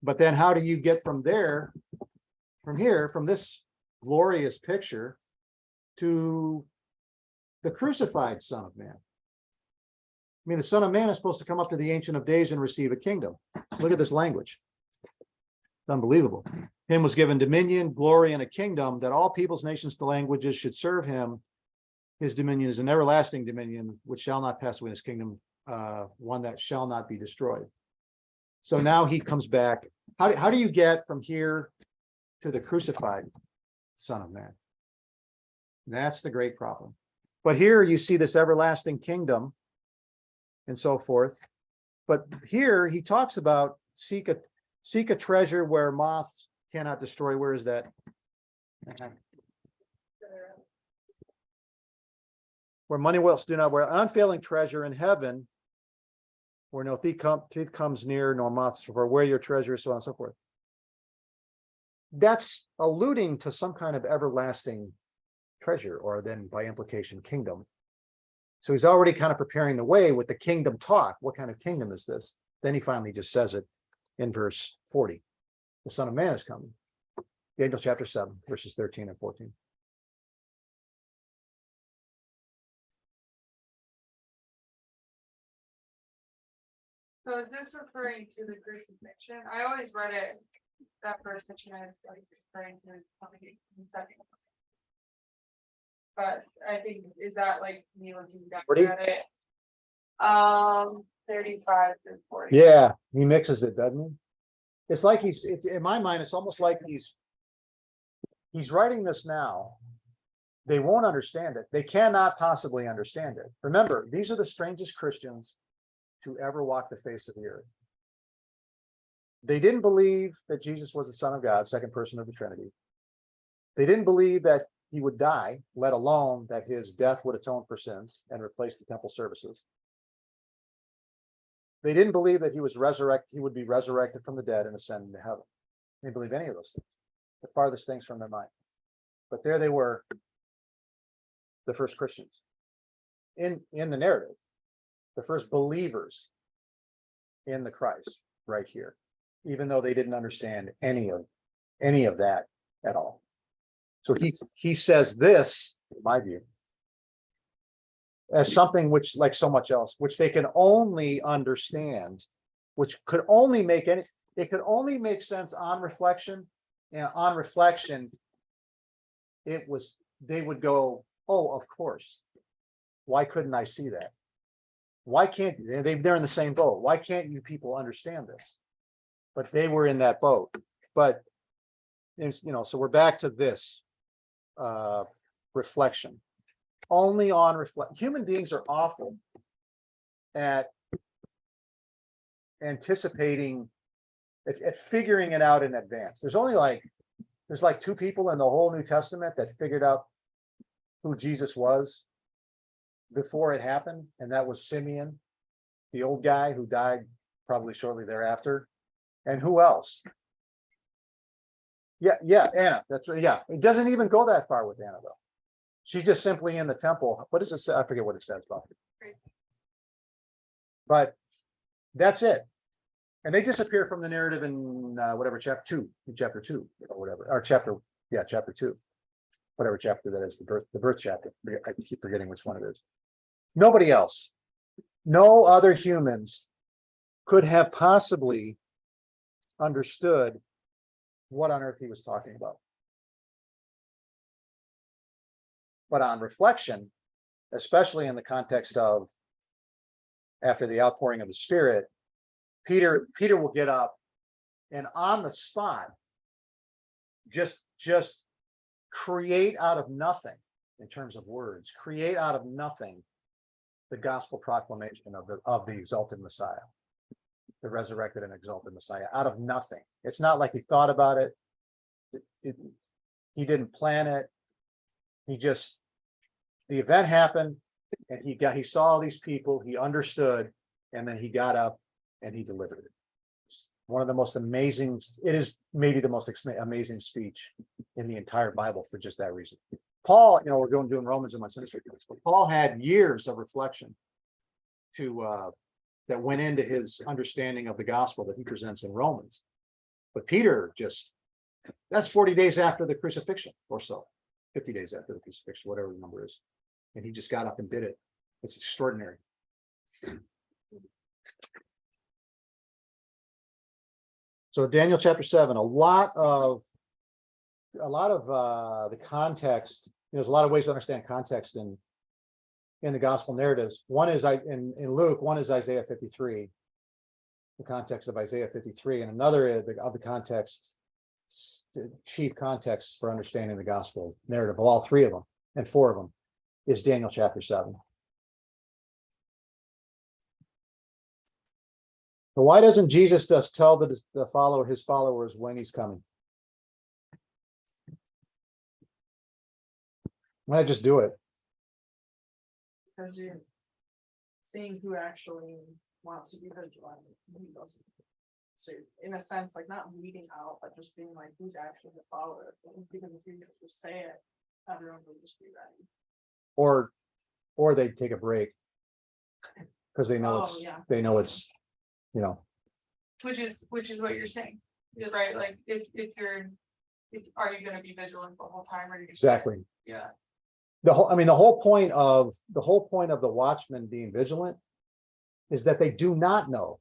A: But then how do you get from there, from this glorious picture to the crucified Son of Man? I mean, the Son of Man is supposed to come up to the Ancient of Days and receive a kingdom. Look at this language. It's unbelievable. Him was given dominion, glory, and a kingdom that all peoples, nations, and languages should serve him. His dominion is an everlasting dominion, which shall not pass away, his kingdom, one that shall not be destroyed. So now he comes back. How do you get from here to the crucified Son of Man? That's the great problem. But here you see this everlasting kingdom and so forth. But here he talks about seek a treasure where moths cannot destroy. Where is that? Where money wells do not wear, an unfailing treasure in heaven, where no thief comes near, nor moths, for where your treasure is, so on and so forth. That's alluding to some kind of everlasting treasure, or then by implication, kingdom. So he's already kind of preparing the way with the kingdom talk. What kind of kingdom is this? Then he finally just says it in verse 40. The Son of Man is coming. Daniel chapter 7, verses 13 and 14.
B: So is this referring to the crucifixion? I always read it, that first section I like referring to his coming in second. But I think, is that like me looking back
A: 40?
B: at it? 35 through 40.
A: Yeah, he mixes it, doesn't he? It's like in my mind, it's almost like he's writing this now. They won't understand it. They cannot possibly understand it. Remember, these are the strangest Christians to ever walk the face of the earth. They didn't believe that Jesus was the Son of God, second person of the Trinity. They didn't believe that he would die, let alone that his death would atone for sins and replace the temple services. They didn't believe that he would be resurrected from the dead and ascend into heaven. They didn't believe any of those things. The farthest things from their mind. But there they were, the first Christians. In the narrative, the first believers in the Christ right here, even though they didn't understand any of that at all. So he says this, in my view, as something which, like so much else, which they can only understand, which could only make it could only make sense on reflection. And on reflection, they would go, oh, of course. Why couldn't I see that? Why can't they're in the same boat? Why can't you people understand this? But they were in that boat. But so we're back to this reflection. Only on reflect. Human beings are awful at anticipating, at figuring it out in advance. There's like two people in the whole New Testament that figured out who Jesus was before it happened, and that was Simeon, the old guy who died probably shortly thereafter. And who else? Yeah, Anna. That's right. Yeah, it doesn't even go that far with Anna though. She's just simply in the temple. What does it say? I forget what it says about it. But that's it. And they disappear from the narrative in whatever chapter 2 or whatever, or chapter 2, whatever chapter that is, the birth chapter. I keep forgetting which one it is. Nobody else, no other humans could have possibly understood what on earth he was talking about. But on reflection, especially in the context of after the outpouring of the Spirit, Peter will get up and on the spot just create out of nothing, in terms of words, create out of nothing the gospel proclamation of the exalted Messiah, the resurrected and exalted Messiah, out of nothing. It's not like he thought about it. He didn't plan it. The event happened, and he saw all these people, he understood, and then he got up and he delivered it. One of the most amazing, it is maybe the most amazing speech in the entire Bible for just that reason. Paul, you know, we're doing Romans in my semester, but Paul had years of reflection to that went into his understanding of the gospel that he presents in Romans. But Peter just, that's 40 days after the crucifixion or so, 50 days after the crucifixion, whatever the number is. And he just got up and did it. It's extraordinary. So Daniel chapter 7, a lot of the context, you know, there's a lot of ways to understand context in the gospel narratives. One is in Luke, one is Isaiah 53, the context of Isaiah 53, and another of the context, chief context for understanding the gospel narrative of all three of them and four of them is Daniel chapter 7. But why doesn't Jesus just tell his followers when he's coming? Why not just do it?
F: Because you're seeing who actually wants to be vigilant and who doesn't. So in a sense, like not weeding out, but just being like, who's actually the follower? Because if you just say it, everyone will just be ready.
A: Or they take a break because they know
F: Oh, yeah.
A: it's, you know,
B: Which is what you're saying, right? Like, are you gonna be vigilant the whole time, or are you?
A: exactly.
B: Yeah,
A: The whole point of the watchmen being vigilant is that they do not know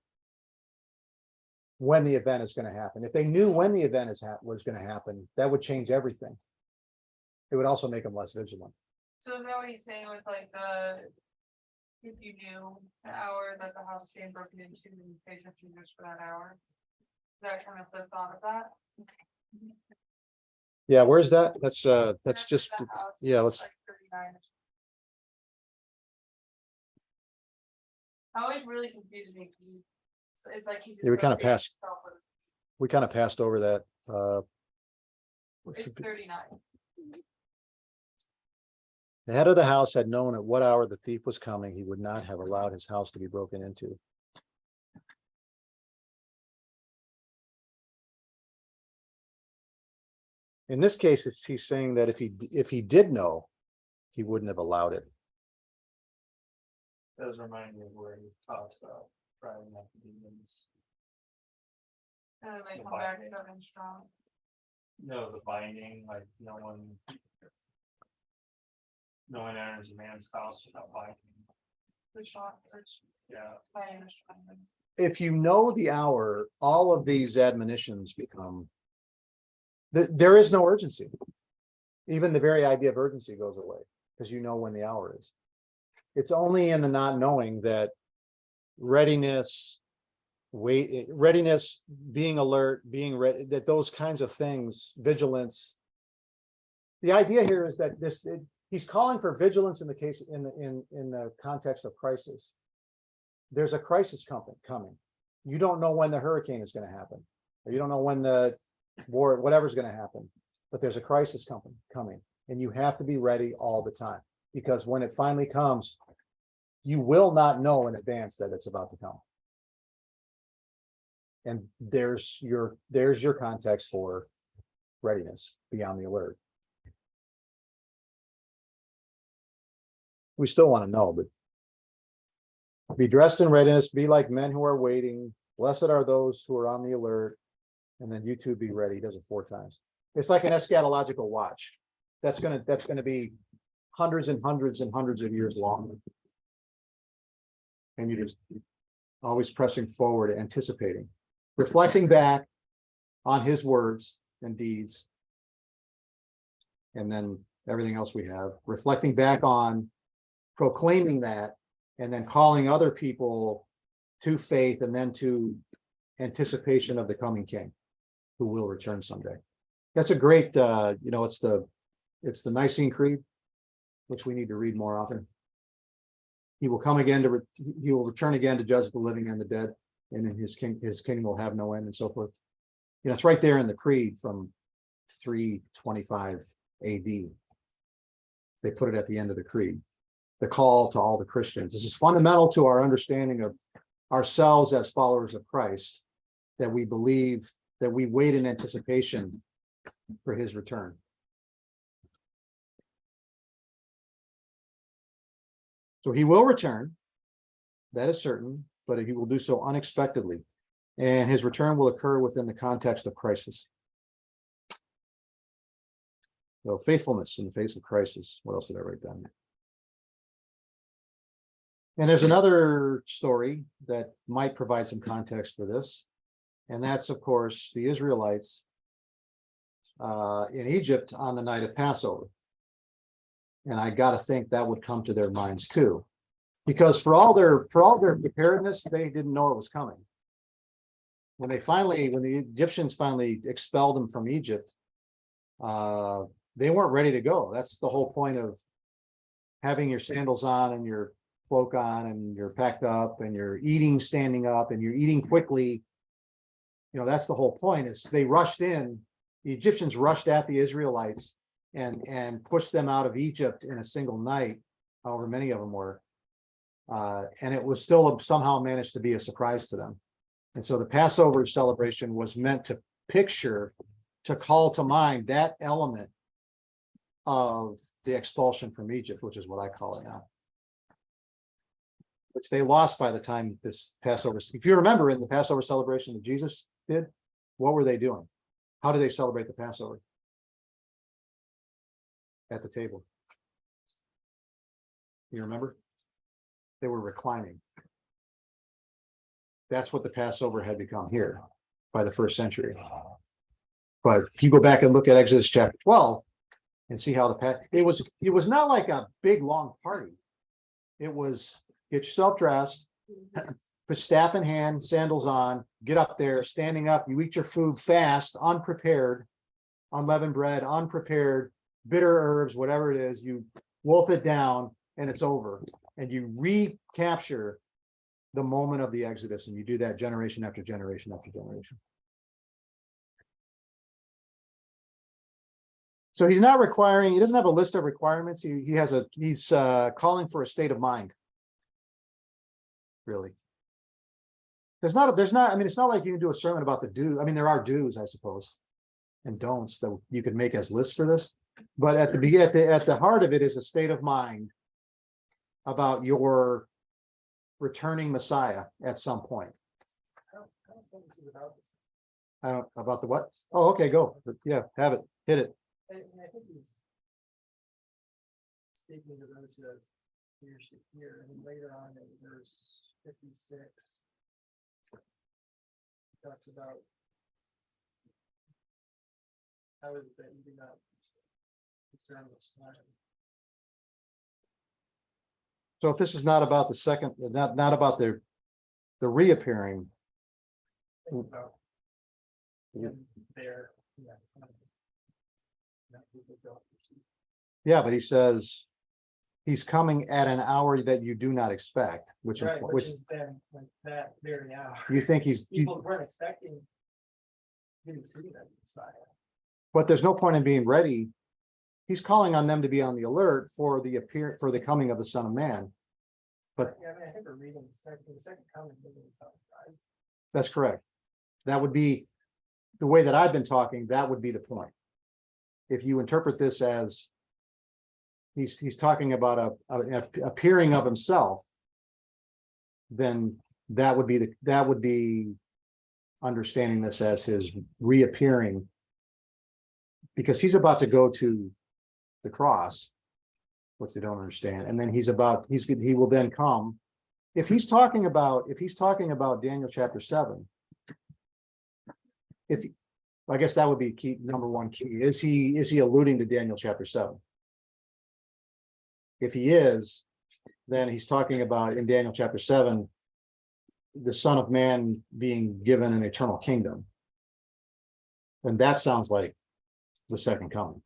A: when the event is going to happen. If they knew when the event was going to happen, that would change everything. It would also make them less vigilant.
B: so is that what he's saying with like if you knew the hour that the house is being broken into, and you pay attention just for that hour? Is that kind of the thought of that?
A: Yeah, where's that? That's
B: Where's
A: just,
B: the house?
A: yeah,
B: It's
A: let's,
B: like 39. Always really confused me because it's like he's.
A: Yeah, we kinda
B: associating
A: passed.
B: himself with-
A: we kind of passed over that.
B: It's 39.
A: The head of the house had known at what hour the thief was coming. He would not have allowed his house to be broken into. In this case, he's saying that if he did know, he wouldn't have allowed it.
D: Does remind me of where he talks about driving up the demons.
B: And then they
D: The
B: come back
D: binding.
B: 7 strong.
D: No, the binding, like no one enters a man's house without binding.
B: The strong,
D: Yeah,
B: I understand.
A: If you know the hour, all of these admonitions become. There is no urgency. Even the very idea of urgency goes away because you know when the hour is. It's only in the not knowing that readiness, being alert, being ready, that those kinds of things, vigilance. The idea here is that he's calling for vigilance in the case in the context of crisis. There's a crisis coming. You don't know when the hurricane is going to happen, or you don't know when the war, whatever's going to happen, but there's a crisis coming, and you have to be ready all the time, because when it finally comes, you will not know in advance that it's about to come. And there's your context for readiness, beyond the alert. We still want to know, but be dressed in readiness, be like men who are waiting. Blessed are those who are on the alert. And then you too be ready. He does it 4 times. It's like an eschatological watch. That's gonna be hundreds and hundreds and hundreds of years long. And you just always pressing forward, anticipating, reflecting back on his words and deeds. And then everything else we have, reflecting back on proclaiming that, and then calling other people to faith and then to anticipation of the coming king who will return someday. That's a great, it's the Nicene Creed, which we need to read more often. He will come again he will return again to judge the living and the dead, and in his kingdom will have no end, and so forth. You know, it's right there in the creed from 325 AD. They put it at the end of the creed. The call to all the Christians. This is fundamental to our understanding of ourselves as followers of Christ, that we believe, that we wait in anticipation for his return. So he will return. That is certain, but he will do so unexpectedly. And his return will occur within the context of crisis. So faithfulness in the face of crisis. What else did I write down? And there's another story that might provide some context for this. And that's, of course, the Israelites in Egypt on the night of Passover. And I got to think that would come to their minds too, because for all their preparedness, they didn't know it was coming. When the Egyptians finally expelled them from Egypt, they weren't ready to go. That's the whole point of having your sandals on and your cloak on and you're packed up and you're eating standing up and you're eating quickly. You know, that's the whole point. Is they rushed in, the Egyptians rushed at the Israelites and pushed them out of Egypt in a single night, however many of them were. And it was still somehow managed to be a surprise to them. And so the Passover celebration was meant to picture, to call to mind that element of the expulsion from Egypt, which is what I call it now. Which they lost by the time this Passover. If you remember in the Passover celebration that Jesus did, what were they doing? How did they celebrate the Passover? At the table. You remember? They were reclining. That's what the Passover had become here by the first century. But if you go back and look at Exodus chapter 12 and see how it was not like a big long party. It was get yourself dressed, put staff in hand, sandals on, get up there, standing up, you eat your food fast, unprepared, unleavened bread, unprepared, bitter herbs, whatever it is, you wolf it down and it's over. And you recapture the moment of the Exodus, and you do that generation after generation after generation. So he's not requiring, he doesn't have a list of requirements. He's calling for a state of mind. Really. There's not, I mean, it's not like you can do a sermon about the do. I mean, there are do's, I suppose, and don'ts that you could make as lists for this. But at the heart of it is a state of mind about your returning Messiah at some point. About the what? Oh, okay, go. Yeah, have it. Hit it.
F: And I think he's speaking to those who have leadership here, and later on in verse 56, he talks about how is it that you do not discern this time.
A: So if this is not about the second, not about the reappearing.
F: Think about him there.
A: Yeah, but he says he's coming at an hour that you do not expect, which
F: is then like that very hour.
A: you think
F: People weren't expecting. Didn't see that Messiah.
A: but there's no point in being ready. He's calling on them to be on the alert for the coming of the Son of Man. But
F: yeah, I mean, I think we're reading the second coming.
A: that's correct. That would be the way that I've been talking. That would be the point. If you interpret this as he's talking about a appearing of himself, then that would be understanding this as his reappearing, because he's about to go to the cross, which they don't understand, and then he will then come. If he's talking about Daniel chapter 7, I guess that would be key, number one key. Is he alluding to Daniel chapter 7? If he is, then he's talking about in Daniel chapter 7, the Son of Man being given an eternal kingdom. And that sounds like the second coming.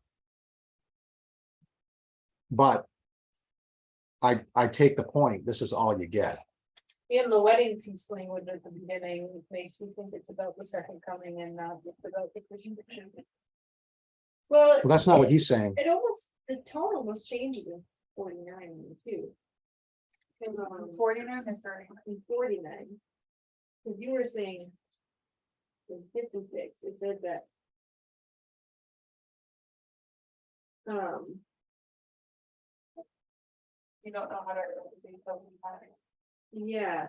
A: But I take the point, this is all you get.
C: In the wedding feast language at the beginning makes me think it's about the second coming and not just about the crucifixion.
E: Well,
A: Well, that's not what he's saying.
E: the tone almost changes in 49 too.
B: 49 or 30?
E: In 49. Because you were saying in 56, it said that.
B: You don't know how to. Read those in time.
E: Yeah.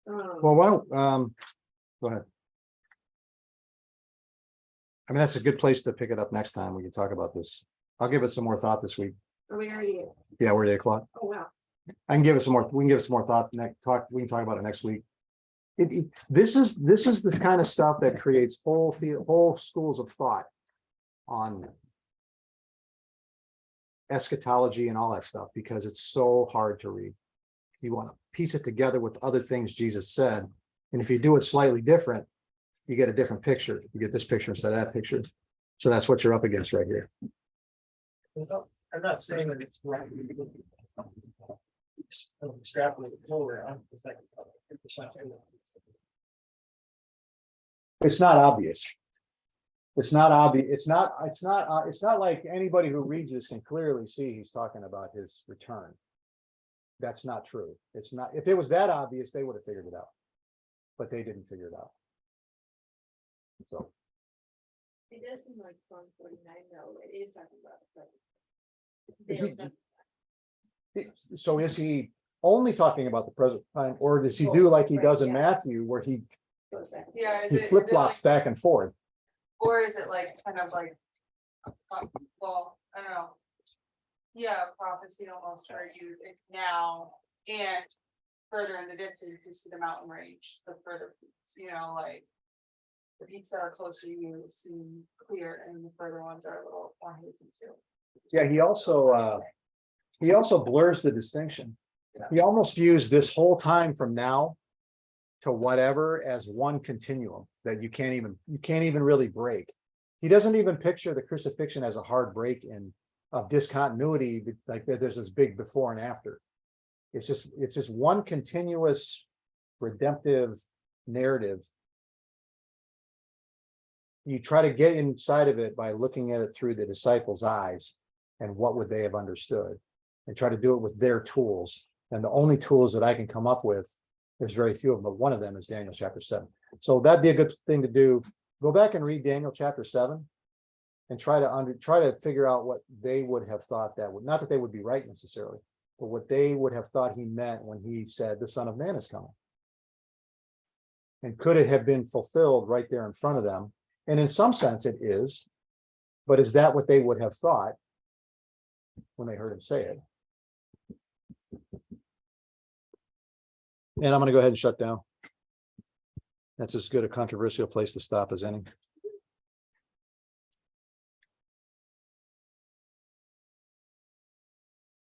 A: Well, why don't, go ahead. I mean, that's a good place to pick it up next time. We can talk about this. I'll give it some more thought this week.
E: Are we already?
A: Yeah, we're at 8 o'clock.
E: Oh, wow.
A: I can give it some more, we can give it some more thought we can talk about it next week. This is the kind of stuff that creates whole schools of thought on eschatology and all that stuff, because it's so hard to read. You want to piece it together with other things Jesus said. And if you do it slightly different, you get a different picture. You get this picture instead of that picture. So that's what you're up against right here.
G: I'm not saying that it's right. Extrapolate it lower, it's like 50%.
A: It's not obvious. It's not obvious. It's not like anybody who reads this can clearly see he's talking about his return. That's not true. It's not, if it was that obvious, they would have figured it out. But they didn't figure it out. So,
E: It does seem like 149 though, it is talking about.
A: Is he-
E: That's-
A: so is he only talking about the present time, or does he do like he does in
E: Right, yeah.
A: Matthew, where he
E: goes back.
B: Yeah. is
A: he
B: it- is
A: flip
B: it
A: flops
B: like-
A: back and forth?
B: Or is it like, kind of like, well, I don't know. Yeah, prophecy almost, or it's now, and further in the distance, you see the mountain range, the further peaks, like. The peaks that are closer to you seem clear, and the further ones are a little more hazy too.
A: Yeah, he also blurs the distinction. He almost views this whole time from now to whatever as one continuum that you can't even really break. He doesn't even picture the crucifixion as a hard break in of discontinuity, like there's this big before and after. It's just one continuous redemptive narrative. You try to get inside of it by looking at it through the disciples' eyes and what would they have understood, and try to do it with their tools. And the only tools that I can come up with, there's very few of them, but one of them is Daniel chapter 7. So that'd be a good thing to do. Go back and read Daniel chapter 7 and try to figure out what they would have thought that would, not that they would be right necessarily, but what they would have thought he meant when he said the Son of Man is coming. And could it have been fulfilled right there in front of them? And in some sense it is, but is that what they would have thought when they heard him say it? And I'm going to go ahead and shut down. That's as good a controversial place to stop as any.